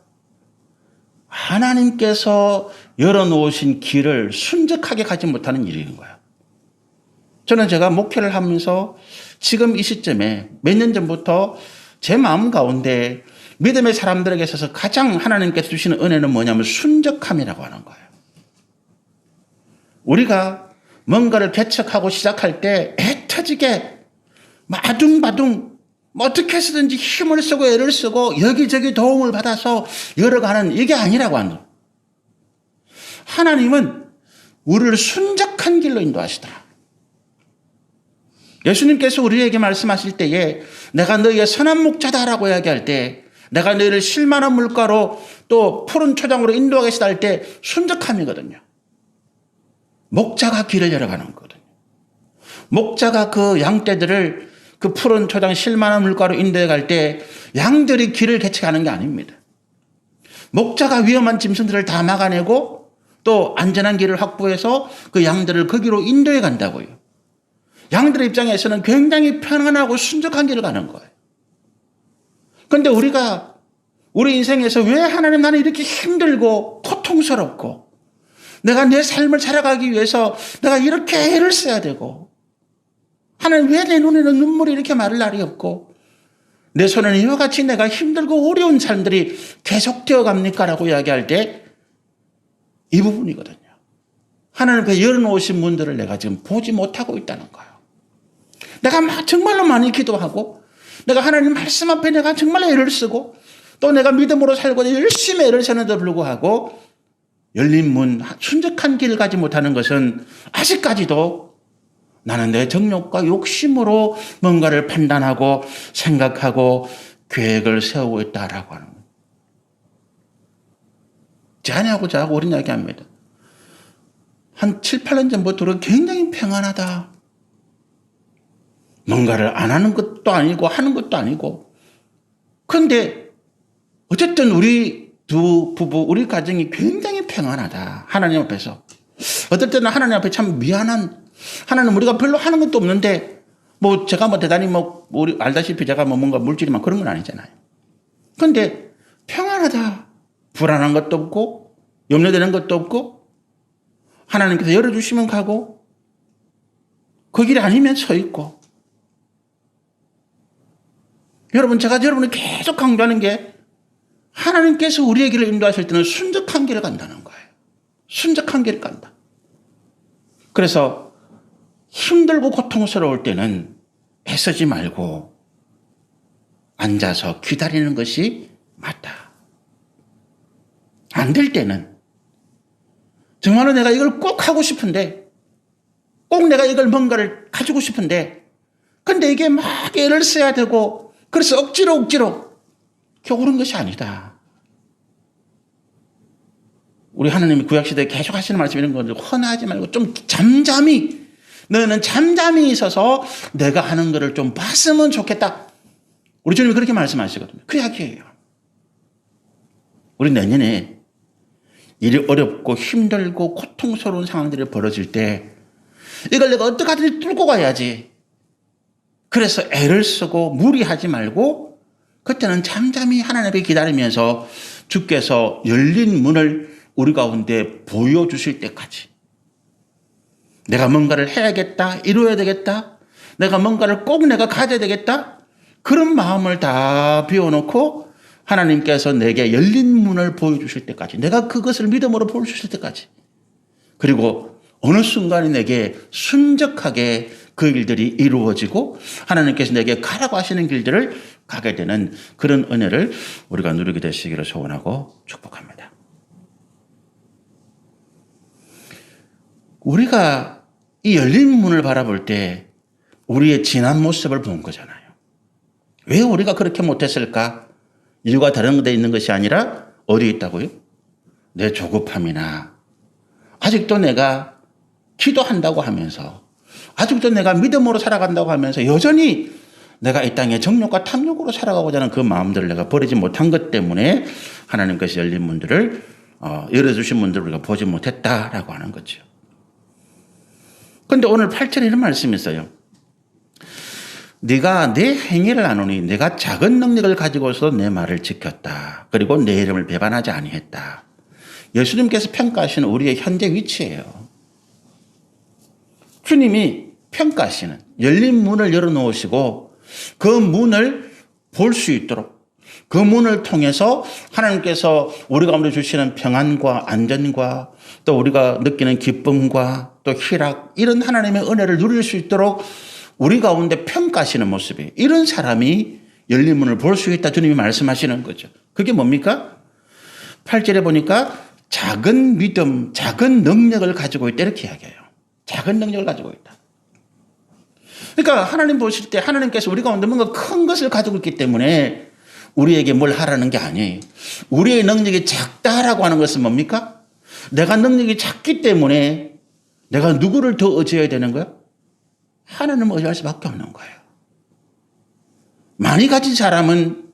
하나님께서 열어놓으신 길을 순적하게 가지 못하는 일인 거예요. 저는 제가 목회를 하면서 지금 이 시점에 몇 년 전부터 제 마음 가운데 믿음의 사람들에게 있어서 가장 하나님께서 주시는 은혜는 뭐냐면 순적함이라고 하는 거예요. 우리가 뭔가를 개척하고 시작할 때 애터지게 마둥마둥 어떻게 해서든지 힘을 쓰고 애를 쓰고 여기저기 도움을 받아서 열어가는 이게 아니라고 하는 거예요. 하나님은 우리를 순적한 길로 인도하시더라. 예수님께서 우리에게 말씀하실 때에 내가 너희의 선한 목자다라고 이야기할 때 내가 너희를 실만한 물가로 또 푸른 초장으로 인도하겠다 할 때 순적함이거든요. 목자가 길을 열어가는 거거든요. 목자가 그 양떼들을 그 푸른 초장 실만한 물가로 인도해 갈 때 양들이 길을 개척하는 게 아닙니다. 목자가 위험한 짐승들을 다 막아내고 또 안전한 길을 확보해서 그 양들을 거기로 인도해 간다고요. 양들의 입장에서는 굉장히 편안하고 순적한 길을 가는 거예요. 그런데 우리가 우리 인생에서 왜 하나님 나는 이렇게 힘들고 고통스럽고 내가 내 삶을 살아가기 위해서 내가 이렇게 애를 써야 되고 하나님 왜 내 눈에는 눈물이 이렇게 마를 날이 없고 내 손에는 이와 같이 내가 힘들고 어려운 삶들이 계속되어 갑니까? 라고 이야기할 때 이 부분이거든요. 하나님께서 열어놓으신 문들을 내가 지금 보지 못하고 있다는 거예요. 내가 정말로 많이 기도하고 내가 하나님 말씀 앞에 내가 정말 애를 쓰고 또 내가 믿음으로 살고 열심히 애를 쓰는데도 불구하고 열린 문, 순적한 길을 가지 못하는 것은 아직까지도 나는 내 정욕과 욕심으로 뭔가를 판단하고 생각하고 계획을 세우고 있다라고 하는 거예요. 제 아내하고 저하고 어린 이야기합니다. 한 7, 8년 전부터 굉장히 평안하다. 뭔가를 안 하는 것도 아니고 하는 것도 아니고. 그런데 어쨌든 우리 두 부부, 우리 가정이 굉장히 평안하다. 하나님 앞에서. 어떨 때는 하나님 앞에 참 미안한, 하나님 우리가 별로 하는 것도 없는데 제가 대단히 우리 알다시피 제가 뭔가 물질이 막 그런 건 아니잖아요. 근데 평안하다. 불안한 것도 없고 염려되는 것도 없고 하나님께서 열어주시면 가고 그 길이 아니면 서 있고. 여러분, 제가 여러분이 계속 강조하는 게 하나님께서 우리의 길을 인도하실 때는 순적한 길을 간다는 거예요. 순적한 길을 간다. 그래서 힘들고 고통스러울 때는 애쓰지 말고 앉아서 기다리는 것이 맞다. 안 될 때는 정말로 내가 이걸 꼭 하고 싶은데 꼭 내가 이걸 뭔가를 가지고 싶은데 근데 이게 막 애를 써야 되고 그래서 억지로 겨우는 것이 아니다. 우리 하나님이 구약시대에 계속 하시는 말씀이 이런 건데 헌하지 말고 좀 잠잠히 너는 잠잠히 있어서 내가 하는 거를 좀 봤으면 좋겠다. 우리 주님이 그렇게 말씀하시거든요. 그 이야기예요. 우리 내년에 일이 어렵고 힘들고 고통스러운 상황들이 벌어질 때 이걸 내가 어떻게든 뚫고 가야지. 그래서 애를 쓰고 무리하지 말고 그때는 잠잠히 하나님 앞에 기다리면서 주께서 열린 문을 우리 가운데 보여주실 때까지 내가 뭔가를 해야겠다, 이루어야 되겠다, 내가 뭔가를 꼭 내가 가져야 되겠다, 그런 마음을 다 비워놓고 하나님께서 내게 열린 문을 보여주실 때까지, 내가 그것을 믿음으로 보여주실 때까지, 그리고 어느 순간에 내게 순적하게 그 일들이 이루어지고 하나님께서 내게 가라고 하시는 길들을 가게 되는 그런 은혜를 우리가 누리게 되시기를 소원하고 축복합니다. 우리가 이 열린 문을 바라볼 때 우리의 지난 모습을 본 거잖아요. 왜 우리가 그렇게 못했을까? 이유가 다른 데 있는 것이 아니라 어디에 있다고요? 내 조급함이나 아직도 내가 기도한다고 하면서 아직도 내가 믿음으로 살아간다고 하면서 여전히 내가 이 땅에 정욕과 탐욕으로 살아가고자 하는 그 마음들을 내가 버리지 못한 것 때문에 하나님께서 열린 문들을 열어주신 문들을 우리가 보지 못했다라고 하는 거죠. 그런데 오늘 8절에 이런 말씀이 있어요. 네가 내 행위를 아노니 내가 작은 능력을 가지고서도 내 말을 지켰다. 그리고 내 이름을 배반하지 아니했다. 예수님께서 평가하시는 우리의 현재 위치예요. 주님이 평가하시는 열린 문을 열어놓으시고 그 문을 볼 수 있도록 그 문을 통해서 하나님께서 우리 가운데 주시는 평안과 안전과 또 우리가 느끼는 기쁨과 또 희락 이런 하나님의 은혜를 누릴 수 있도록 우리 가운데 평가하시는 모습이 이런 사람이 열린 문을 볼 수 있다 주님이 말씀하시는 거죠. 그게 뭡니까? 8절에 보니까 작은 믿음, 작은 능력을 가지고 있다 이렇게 이야기해요. 작은 능력을 가지고 있다. 그러니까 하나님 보실 때 하나님께서 우리 가운데 뭔가 큰 것을 가지고 있기 때문에 우리에게 뭘 하라는 게 아니에요. 우리의 능력이 작다라고 하는 것은 뭡니까? 내가 능력이 작기 때문에 내가 누구를 더 의지해야 되는 거야? 하나님을 의지할 수밖에 없는 거예요. 많이 가진 사람은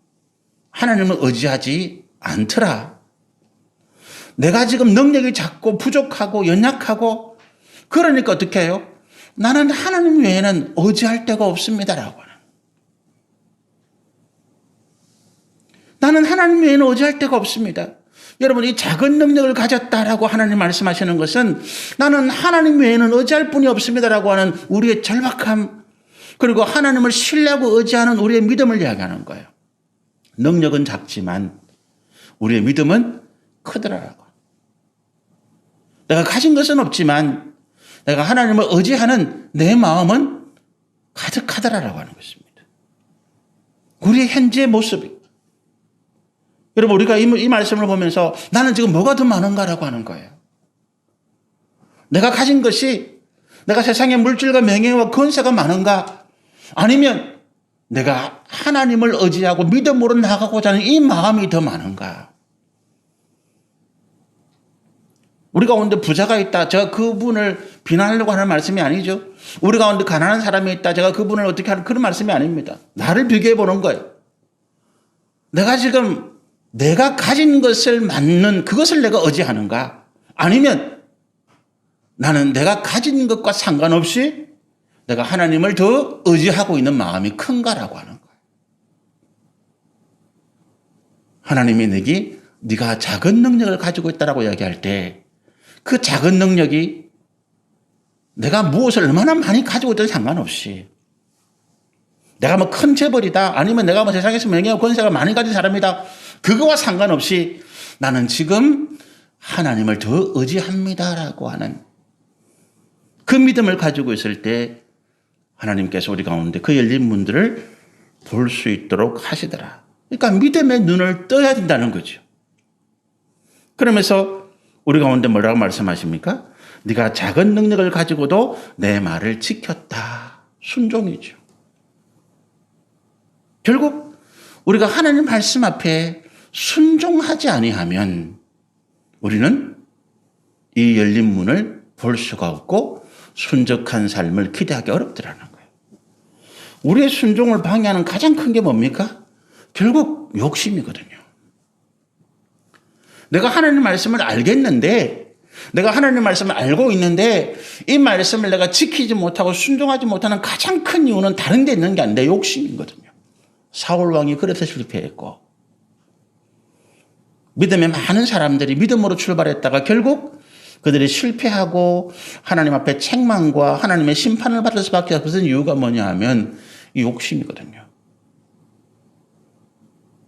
하나님을 의지하지 않더라. 내가 지금 능력이 작고 부족하고 연약하고 그러니까 어떻게 해요? 나는 하나님 외에는 의지할 데가 없습니다라고 하는. 나는 하나님 외에는 의지할 데가 없습니다. 여러분 이 작은 능력을 가졌다라고 하나님 말씀하시는 것은 나는 하나님 외에는 의지할 분이 없습니다라고 하는 우리의 절박함 그리고 하나님을 신뢰하고 의지하는 우리의 믿음을 이야기하는 거예요. 능력은 작지만 우리의 믿음은 크더라라고. 내가 가진 것은 없지만 내가 하나님을 의지하는 내 마음은 가득하더라라고 하는 것입니다. 우리의 현재의 모습이. 여러분 우리가 이 말씀을 보면서 나는 지금 뭐가 더 많은가라고 하는 거예요. 내가 가진 것이 내가 세상의 물질과 명예와 권세가 많은가 아니면 내가 하나님을 의지하고 믿음으로 나가고자 하는 이 마음이 더 많은가. 우리 가운데 부자가 있다. 제가 그분을 비난하려고 하는 말씀이 아니죠. 우리 가운데 가난한 사람이 있다. 제가 그분을 어떻게 하는 그런 말씀이 아닙니다. 나를 비교해 보는 거예요. 내가 지금 내가 가진 것을 맞는 그것을 내가 의지하는가? 아니면 나는 내가 가진 것과 상관없이 내가 하나님을 더 의지하고 있는 마음이 큰가라고 하는 거예요. 하나님이 내게 네가 작은 능력을 가지고 있다라고 이야기할 때 그 작은 능력이 내가 무엇을 얼마나 많이 가지고 있든 상관없이 내가 뭐 큰 재벌이다 아니면 내가 뭐 세상에서 명예와 권세가 많이 가진 사람이다 그거와 상관없이 나는 지금 하나님을 더 의지합니다라고 하는 그 믿음을 가지고 있을 때 하나님께서 우리 가운데 그 열린 문들을 볼 수 있도록 하시더라. 그러니까 믿음의 눈을 떠야 된다는 거죠. 그러면서 우리 가운데 뭐라고 말씀하십니까? 네가 작은 능력을 가지고도 내 말을 지켰다. 순종이죠. 결국 우리가 하나님 말씀 앞에 순종하지 아니하면 우리는 이 열린 문을 볼 수가 없고 순적한 삶을 기대하기 어렵더라는 거예요. 우리의 순종을 방해하는 가장 큰 게 뭡니까? 결국 욕심이거든요. 내가 하나님 말씀을 알겠는데 내가 하나님 말씀을 알고 있는데 이 말씀을 내가 지키지 못하고 순종하지 못하는 가장 큰 이유는 다른 데 있는 게 아니라 내 욕심이거든요. 사울 왕이 그래서 실패했고 믿음의 많은 사람들이 믿음으로 출발했다가 결국 그들이 실패하고 하나님 앞에 책망과 하나님의 심판을 받을 수밖에 없었던 이유가 뭐냐 하면 이 욕심이거든요.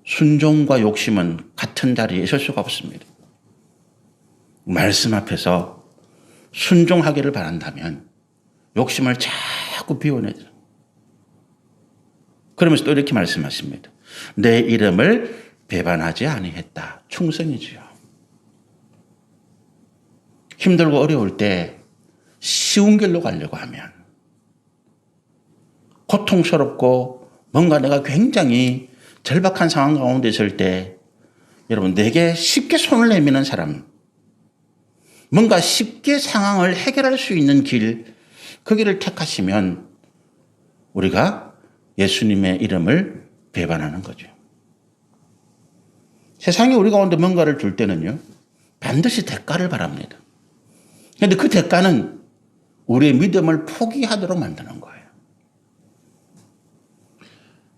순종과 욕심은 같은 자리에 있을 수가 없습니다. 말씀 앞에서 순종하기를 바란다면 욕심을 자꾸 비워내야 돼요. 그러면서 또 이렇게 말씀하십니다. 내 이름을 배반하지 아니했다. 충성이지요. 힘들고 어려울 때 쉬운 길로 가려고 하면 고통스럽고 뭔가 내가 굉장히 절박한 상황 가운데 있을 때 여러분 내게 쉽게 손을 내미는 사람 뭔가 쉽게 상황을 해결할 수 있는 길 그 길을 택하시면 우리가 예수님의 이름을 배반하는 거죠. 세상에 우리 가운데 뭔가를 줄 때는요 반드시 대가를 바랍니다. 그런데 그 대가는 우리의 믿음을 포기하도록 만드는 거예요.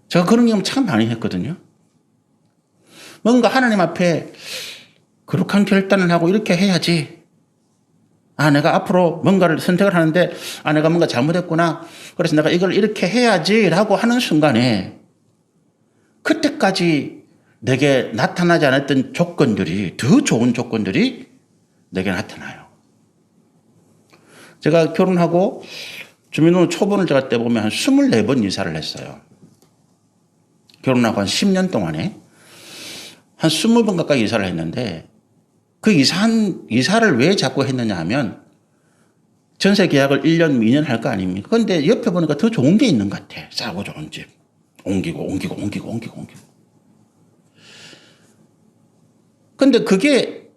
제가 그런 경험 참 많이 했거든요. 뭔가 하나님 앞에 거룩한 결단을 하고 이렇게 해야지. 내가 앞으로 뭔가를 선택을 하는데 내가 뭔가 잘못했구나. 그래서 내가 이걸 이렇게 해야지라고 하는 순간에 그때까지 내게 나타나지 않았던 조건들이 더 좋은 조건들이 내게 나타나요. 제가 결혼하고 주민등록 초본을 제가 떼보면 한 24번 이사를 했어요. 결혼하고 한 10년 동안에 한 20번 가까이 이사를 했는데 그 이사를 왜 자꾸 했느냐 하면 전세 계약을 1년, 2년 할 거 아닙니까? 그런데 옆에 보니까 더 좋은 게 있는 것 같아. 싸고 좋은 집. 옮기고. 근데 그게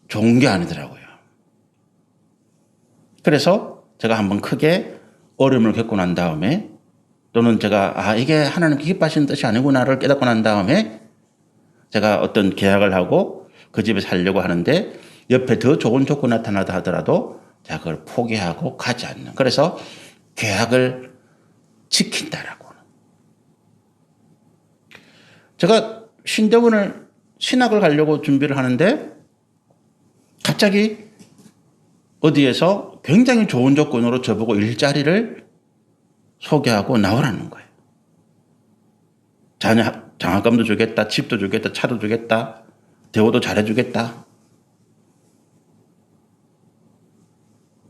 좋은 게 아니더라고요. 그래서 제가 한번 크게 어려움을 겪고 난 다음에 또는 제가 이게 하나님 기뻐하시는 뜻이 아니구나를 깨닫고 난 다음에 제가 어떤 계약을 하고 그 집에 살려고 하는데 옆에 더 좋은 조건이 나타나다 하더라도 제가 그걸 포기하고 가지 않는. 그래서 계약을 지킨다라고. 제가 신학을 가려고 준비를 하는데 갑자기 어디에서 굉장히 좋은 조건으로 저보고 일자리를 소개하고 나오라는 거예요. 장학금도 주겠다, 집도 주겠다, 차도 주겠다, 대우도 잘해주겠다.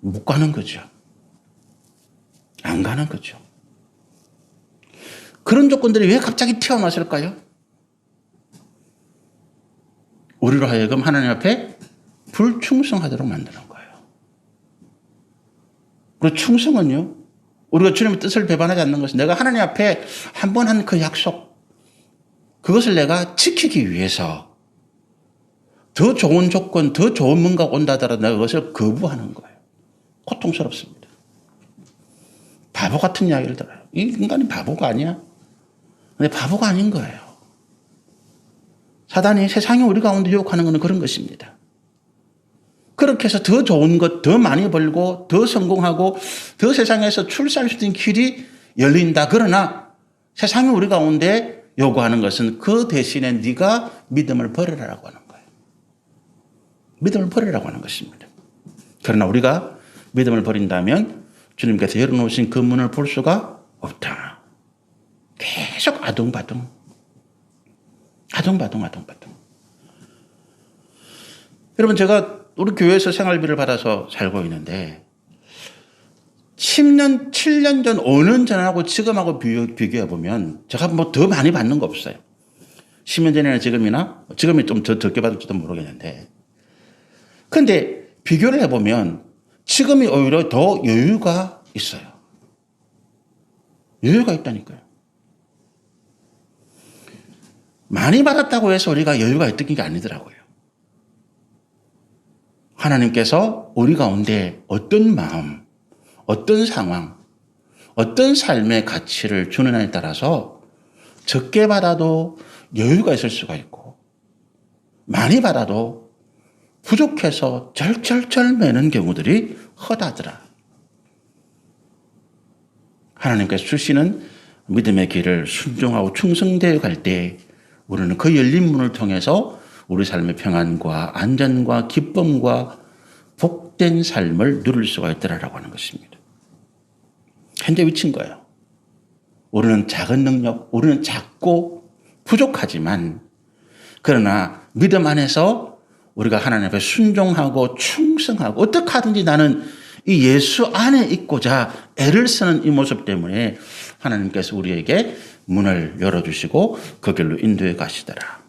못 가는 거죠. 안 가는 거죠. 그런 조건들이 왜 갑자기 튀어나왔을까요? 우리로 하여금 하나님 앞에 불충성하도록 만드는 거예요. 그리고 충성은요, 우리가 주님의 뜻을 배반하지 않는 것은 내가 하나님 앞에 한 번 한 그 약속, 그것을 내가 지키기 위해서 더 좋은 조건, 더 좋은 뭔가가 온다 하더라도 내가 그것을 거부하는 거예요. 고통스럽습니다. 바보 같은 이야기를 들어요. 이 인간이 바보가 아니야? 근데 바보가 아닌 거예요. 사단이 세상에 우리 가운데 유혹하는 것은 그런 것입니다. 그렇게 해서 더 좋은 것, 더 많이 벌고, 더 성공하고, 더 세상에서 출세할 수 있는 길이 열린다. 그러나 세상에 우리 가운데 요구하는 것은 그 대신에 네가 믿음을 버리라고 하는 거예요. 믿음을 버리라고 하는 것입니다. 그러나 우리가 믿음을 버린다면 주님께서 열어놓으신 그 문을 볼 수가 없다. 계속 아둥바둥. 여러분, 제가 우리 교회에서 생활비를 받아서 살고 있는데 10년, 7년 전, 5년 전하고 지금하고 비교해 보면 제가 뭐 더 많이 받는 거 없어요. 10년 전이나 지금이 좀 더 적게 받을지도 모르겠는데. 근데 비교를 해보면 지금이 오히려 더 여유가 있어요. 여유가 있다니까요. 많이 받았다고 해서 우리가 여유가 있던 게 아니더라고요. 하나님께서 우리 가운데 어떤 마음, 어떤 상황, 어떤 삶의 가치를 주느냐에 따라서 적게 받아도 여유가 있을 수가 있고 많이 받아도 부족해서 절절절 매는 경우들이 허다하더라. 하나님께서 주시는 믿음의 길을 순종하고 충성되어 갈 때 우리는 그 열린 문을 통해서 우리 삶의 평안과 안전과 기쁨과 복된 삶을 누릴 수가 있더라라고 하는 것입니다. 현재 위치인 거예요. 우리는 작은 능력, 우리는 작고 부족하지만 그러나 믿음 안에서 우리가 하나님 앞에 순종하고 충성하고 어떻게 하든지 나는 이 예수 안에 있고자 애를 쓰는 이 모습 때문에 하나님께서 우리에게 문을 열어주시고 그 길로 인도해 가시더라.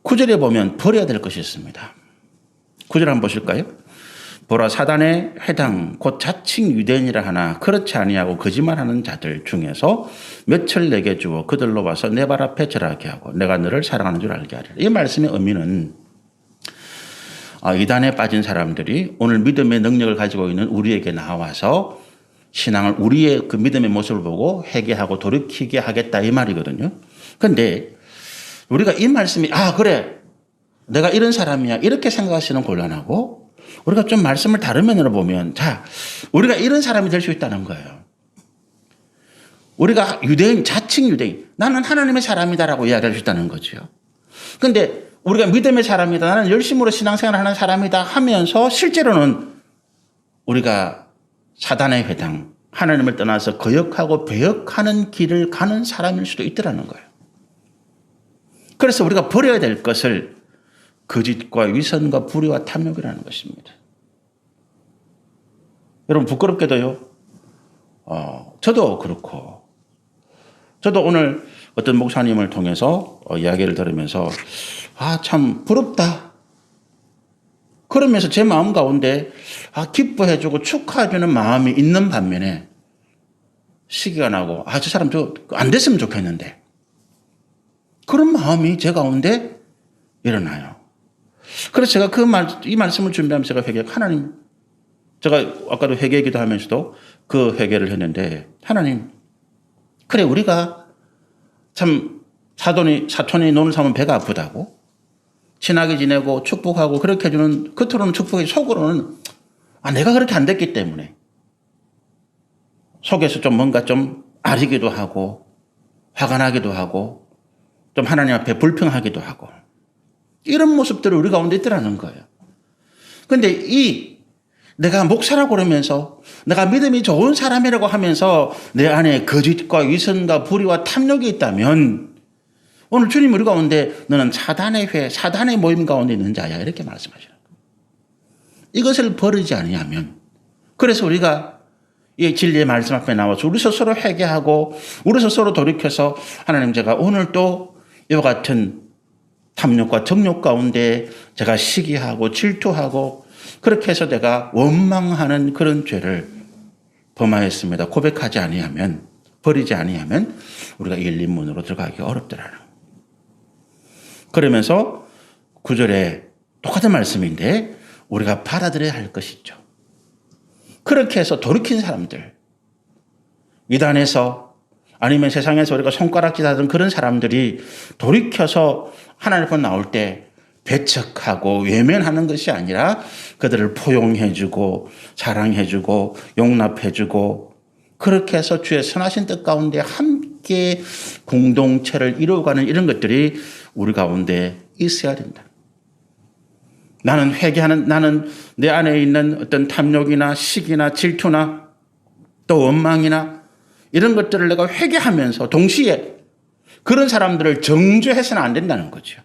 9절에 보면 버려야 될 것이 있습니다. 9절 한번 보실까요? 보라, 사단의 회당 곧 자칭 유대인이라 하나 그렇지 아니하고 거짓말하는 자들 중에서 몇을 내게 주어 그들로 와서 내 발 앞에 절하게 하고 내가 너를 사랑하는 줄 알게 하리라. 이 말씀의 의미는 이단에 빠진 사람들이 오늘 믿음의 능력을 가지고 있는 우리에게 나와서 신앙을 우리의 그 믿음의 모습을 보고 회개하고 돌이키게 하겠다 이 말이거든요. 그런데 우리가 이 말씀이 그래 내가 이런 사람이야 이렇게 생각하시는 곤란하고 우리가 좀 말씀을 다른 면으로 보면 우리가 이런 사람이 될 수 있다는 거예요. 우리가 유대인, 자칭 유대인, 나는 하나님의 사람이다라고 이야기할 수 있다는 거죠. 그런데 우리가 믿음의 사람이다, 나는 열심으로 신앙생활을 하는 사람이다 하면서 실제로는 우리가 사단의 회당, 하나님을 떠나서 거역하고 배역하는 길을 가는 사람일 수도 있더라는 거예요. 그래서 우리가 버려야 될 것을 거짓과 위선과 불의와 탐욕이라는 것입니다. 여러분 부끄럽게도요. 저도 그렇고 저도 오늘 어떤 목사님을 통해서 이야기를 들으면서 참 부럽다. 그러면서 제 마음 가운데 기뻐해주고 축하해주는 마음이 있는 반면에 시기가 나고 저 사람 안 됐으면 좋겠는데 그런 마음이 제 가운데 일어나요. 그래서 제가 이 말씀을 준비하면서 제가 하나님, 제가 아까도 회개기도 하면서도 그 회개를 했는데 하나님, 그래 우리가 참 사촌이 논을 사면 배가 아프다고 친하게 지내고 축복하고 그렇게 해주는 겉으로는 축복해 속으로는 내가 그렇게 안 됐기 때문에 속에서 좀 뭔가 좀 아리기도 하고 화가 나기도 하고 좀 하나님 앞에 불평하기도 하고 이런 모습들을 우리 가운데 있더라는 거예요. 그런데 내가 목사라고 그러면서 내가 믿음이 좋은 사람이라고 하면서 내 안에 거짓과 위선과 불의와 탐욕이 있다면 오늘 주님 우리 가운데 너는 사단의 모임 가운데 있는 자야 이렇게 말씀하시는 거예요. 이것을 버리지 아니하면 그래서 우리가 이 진리의 말씀 앞에 나와서 우리 스스로 회개하고 우리 스스로 돌이켜서 하나님 제가 오늘 또 이와 같은 탐욕과 정욕 가운데 제가 시기하고 질투하고 그렇게 해서 내가 원망하는 그런 죄를 범하였습니다. 고백하지 아니하면 버리지 아니하면 우리가 열린 문으로 들어가기 어렵더라는. 그러면서 9절에 똑같은 말씀인데 우리가 받아들여야 할 것이 있죠. 그렇게 해서 돌이킨 사람들, 이단에서 아니면 세상에서 우리가 손가락질 하던 그런 사람들이 돌이켜서 하나님 앞에 나올 때 배척하고 외면하는 것이 아니라 그들을 포용해주고 사랑해주고 용납해주고 그렇게 해서 주의 선하신 뜻 가운데 함께 공동체를 이루어가는 이런 것들이 우리 가운데 있어야 된다. 나는 나는 내 안에 있는 어떤 탐욕이나 시기나 질투나 또 원망이나 이런 것들을 내가 회개하면서 동시에 그런 사람들을 정죄해서는 안 된다는 거죠.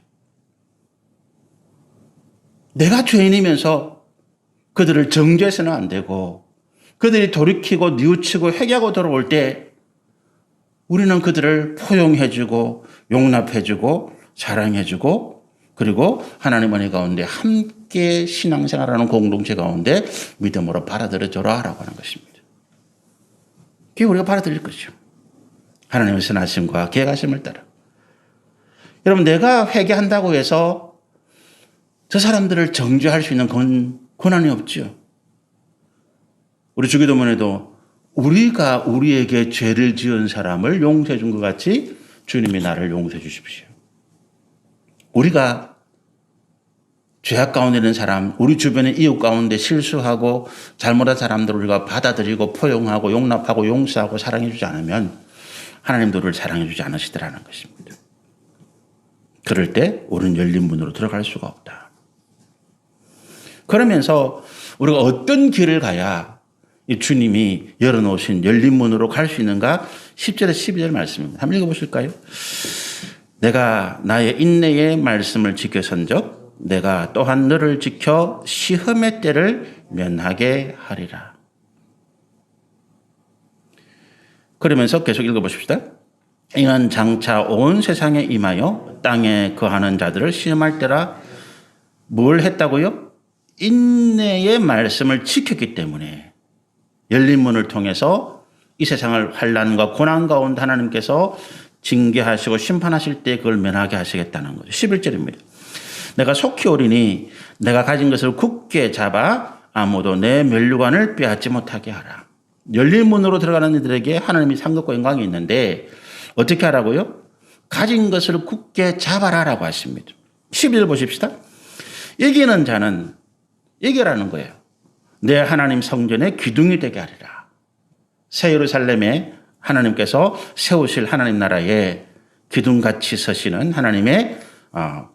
내가 죄인이면서 그들을 정죄해서는 안 되고 그들이 돌이키고 뉘우치고 회개하고 돌아올 때 우리는 그들을 포용해주고 용납해주고 사랑해주고 그리고 하나님 은혜 가운데 함께 신앙생활하는 공동체 가운데 믿음으로 받아들여줘라 라고 하는 것입니다. 그게 우리가 받아들일 것이죠. 하나님의 선하심과 계획하심을 따라. 여러분 내가 회개한다고 해서 저 사람들을 정죄할 수 있는 권한이 없죠. 우리 주기도문에도 우리가 우리에게 죄를 지은 사람을 용서해 준 것 같이 주님이 나를 용서해 주십시오. 우리가 죄악 가운데 있는 사람, 우리 주변의 이웃 가운데 실수하고 잘못한 사람들을 우리가 받아들이고 포용하고 용납하고 용서하고 사랑해 주지 않으면 하나님도 우리를 사랑해 주지 않으시더라는 것입니다. 그럴 때 우리는 열린 문으로 들어갈 수가 없다. 그러면서 우리가 어떤 길을 가야 이 주님이 열어놓으신 열린 문으로 갈 수 있는가? 10절에 12절 말씀입니다. 한번 읽어보실까요? 내가 나의 인내의 말씀을 지켜선적 내가 또한 너를 지켜 시험의 때를 면하게 하리라. 그러면서 계속 읽어보십시다. 이는 장차 온 세상에 임하여 땅에 거하는 자들을 시험할 때라. 뭘 했다고요? 인내의 말씀을 지켰기 때문에 열린 문을 통해서 이 세상을 환난과 고난 가운데 하나님께서 징계하시고 심판하실 때 그걸 면하게 하시겠다는 거죠. 11절입니다. 내가 속히 오리니 내가 가진 것을 굳게 잡아 아무도 내 면류관을 빼앗지 못하게 하라. 열린 문으로 들어가는 이들에게 하나님이 상급과 영광이 있는데 어떻게 하라고요? 가진 것을 굳게 잡아라라고 하십니다. 12절 보십시다. 이기는 자는 이겨라는 거예요. 내 하나님 성전의 기둥이 되게 하리라. 새 예루살렘에 하나님께서 세우실 하나님 나라에 기둥같이 서시는 하나님의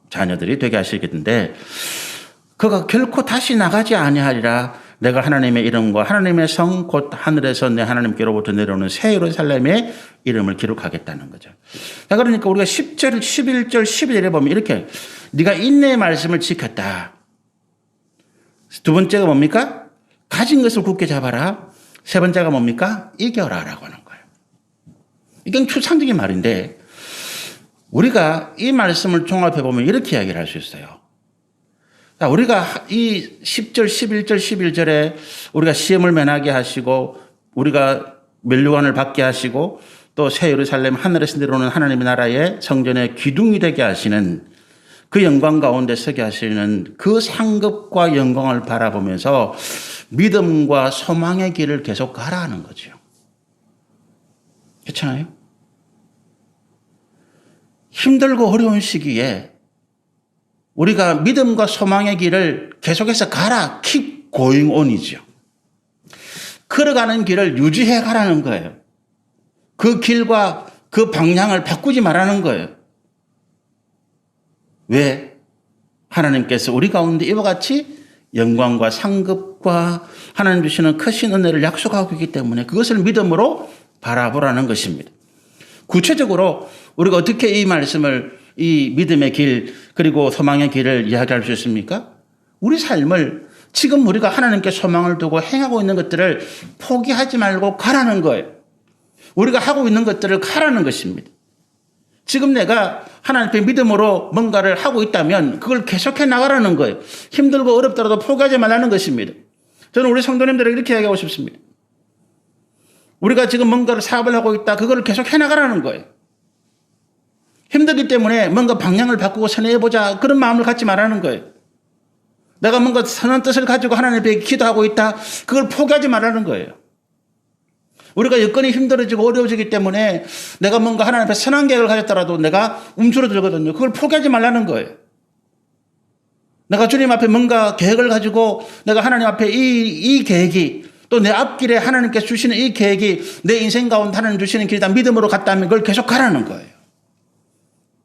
자녀들이 되게 하시겠는데 그가 결코 다시 나가지 아니하리라. 내가 하나님의 이름과 하나님의 성 곧 하늘에서 내 하나님께로부터 내려오는 새 예루살렘의 이름을 기록하겠다는 거죠. 자, 그러니까 우리가 10절, 11절, 12절에 보면 이렇게 네가 인내의 말씀을 지켰다. 두 번째가 뭡니까? 가진 것을 굳게 잡아라. 세 번째가 뭡니까? 이겨라라고 하는 거예요. 이건 추상적인 말인데 우리가 이 말씀을 종합해 보면 이렇게 이야기를 할 수 있어요. 자, 우리가 이 10절, 11절, 11절에 우리가 시험을 면하게 하시고 우리가 면류관을 받게 하시고 또 새 예루살렘 하늘에서 내려오는 하나님의 나라의 성전의 기둥이 되게 하시는 그 영광 가운데 서게 하시는 그 상급과 영광을 바라보면서 믿음과 소망의 길을 계속 가라는 거죠. 그렇잖아요? 힘들고 어려운 시기에 우리가 믿음과 소망의 길을 계속해서 가라. Keep going on이죠. 걸어가는 길을 유지해 가라는 거예요. 그 길과 그 방향을 바꾸지 말라는 거예요. 왜? 하나님께서 우리 가운데 이와 같이 영광과 상급과 하나님 주시는 크신 은혜를 약속하고 있기 때문에 그것을 믿음으로 바라보라는 것입니다. 구체적으로 우리가 어떻게 이 말씀을 이 믿음의 길 그리고 소망의 길을 이야기할 수 있습니까? 우리 삶을 지금 우리가 하나님께 소망을 두고 행하고 있는 것들을 포기하지 말고 가라는 거예요. 우리가 하고 있는 것들을 가라는 것입니다. 지금 내가 하나님 앞에 믿음으로 뭔가를 하고 있다면 그걸 계속해 나가라는 거예요. 힘들고 어렵더라도 포기하지 말라는 것입니다. 저는 우리 성도님들에게 이렇게 이야기하고 싶습니다. 우리가 지금 뭔가를 사업을 하고 있다. 그걸 계속 해나가라는 거예요. 힘들기 때문에 뭔가 방향을 바꾸고 선회해보자. 그런 마음을 갖지 말라는 거예요. 내가 뭔가 선한 뜻을 가지고 하나님 앞에 기도하고 있다. 그걸 포기하지 말라는 거예요. 우리가 여건이 힘들어지고 어려워지기 때문에 내가 뭔가 하나님 앞에 선한 계획을 가졌더라도 내가 움츠러들거든요. 그걸 포기하지 말라는 거예요. 내가 주님 앞에 뭔가 계획을 가지고 내가 하나님 앞에 이 계획이 또 또 내 앞길에 하나님께서 주시는 이 계획이 내 인생 가운데 하나님 주시는 길이다 믿음으로 갔다면 그걸 계속 가라는 거예요.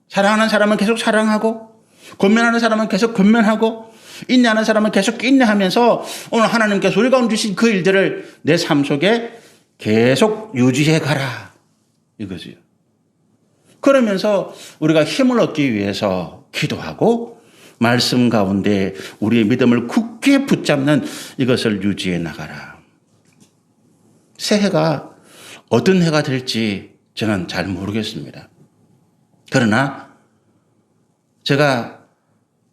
사랑하는 사람은 계속 사랑하고, 권면하는 사람은 계속 권면하고, 인내하는 사람은 계속 인내하면서 오늘 하나님께서 우리 가운데 주신 그 일들을 내 삶 속에 계속 유지해 가라 이거지요. 그러면서 우리가 힘을 얻기 위해서 기도하고 말씀 가운데 우리의 믿음을 굳게 붙잡는 이것을 유지해 나가라. 새해가 어떤 해가 될지 저는 잘 모르겠습니다. 그러나 제가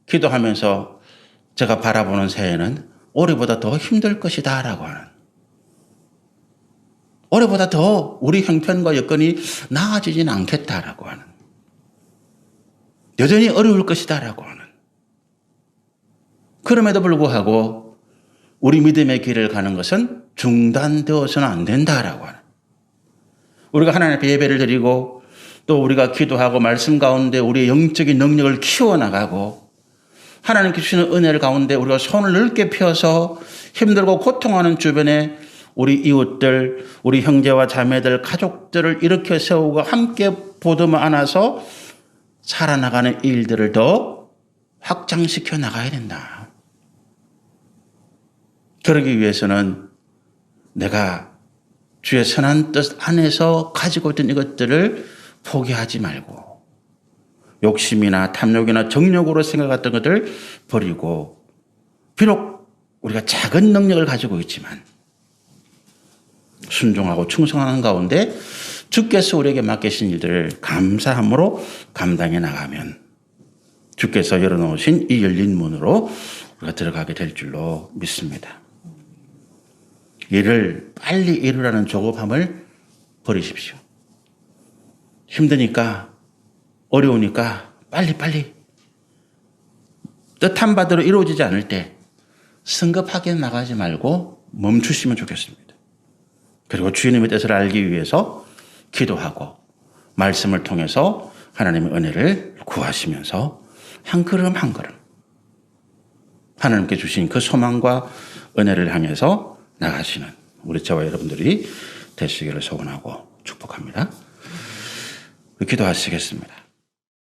기도하면서 제가 바라보는 새해는 올해보다 더 힘들 것이다 라고 하는, 올해보다 더 우리 형편과 여건이 나아지진 않겠다라고 하는, 여전히 어려울 것이다 라고 하는, 그럼에도 불구하고 우리 믿음의 길을 가는 것은 중단되어서는 안 된다라고 하는, 우리가 하나님 앞에 예배를 드리고 또 우리가 기도하고 말씀 가운데 우리의 영적인 능력을 키워나가고 하나님께 주시는 은혜를 가운데 우리가 손을 넓게 펴서 힘들고 고통하는 주변에 우리 이웃들, 우리 형제와 자매들, 가족들을 일으켜 세우고 함께 보듬어 안아서 살아나가는 일들을 더 확장시켜 나가야 된다. 그러기 위해서는 내가 주의 선한 뜻 안에서 가지고 있던 이것들을 포기하지 말고 욕심이나 탐욕이나 정욕으로 생각했던 것을 버리고, 비록 우리가 작은 능력을 가지고 있지만 순종하고 충성하는 가운데 주께서 우리에게 맡기신 일들을 감사함으로 감당해 나가면 주께서 열어놓으신 이 열린 문으로 우리가 들어가게 될 줄로 믿습니다. 일을 빨리 이루라는 조급함을 버리십시오. 힘드니까, 어려우니까 빨리빨리 뜻한 바대로 이루어지지 않을 때 성급하게 나가지 말고 멈추시면 좋겠습니다. 그리고 주님의 뜻을 알기 위해서 기도하고 말씀을 통해서 하나님의 은혜를 구하시면서 한 걸음 한 걸음 하나님께 주신 그 소망과 은혜를 향해서 나가시는 우리 저와 여러분들이 되시기를 소원하고 축복합니다. 기도하시겠습니다.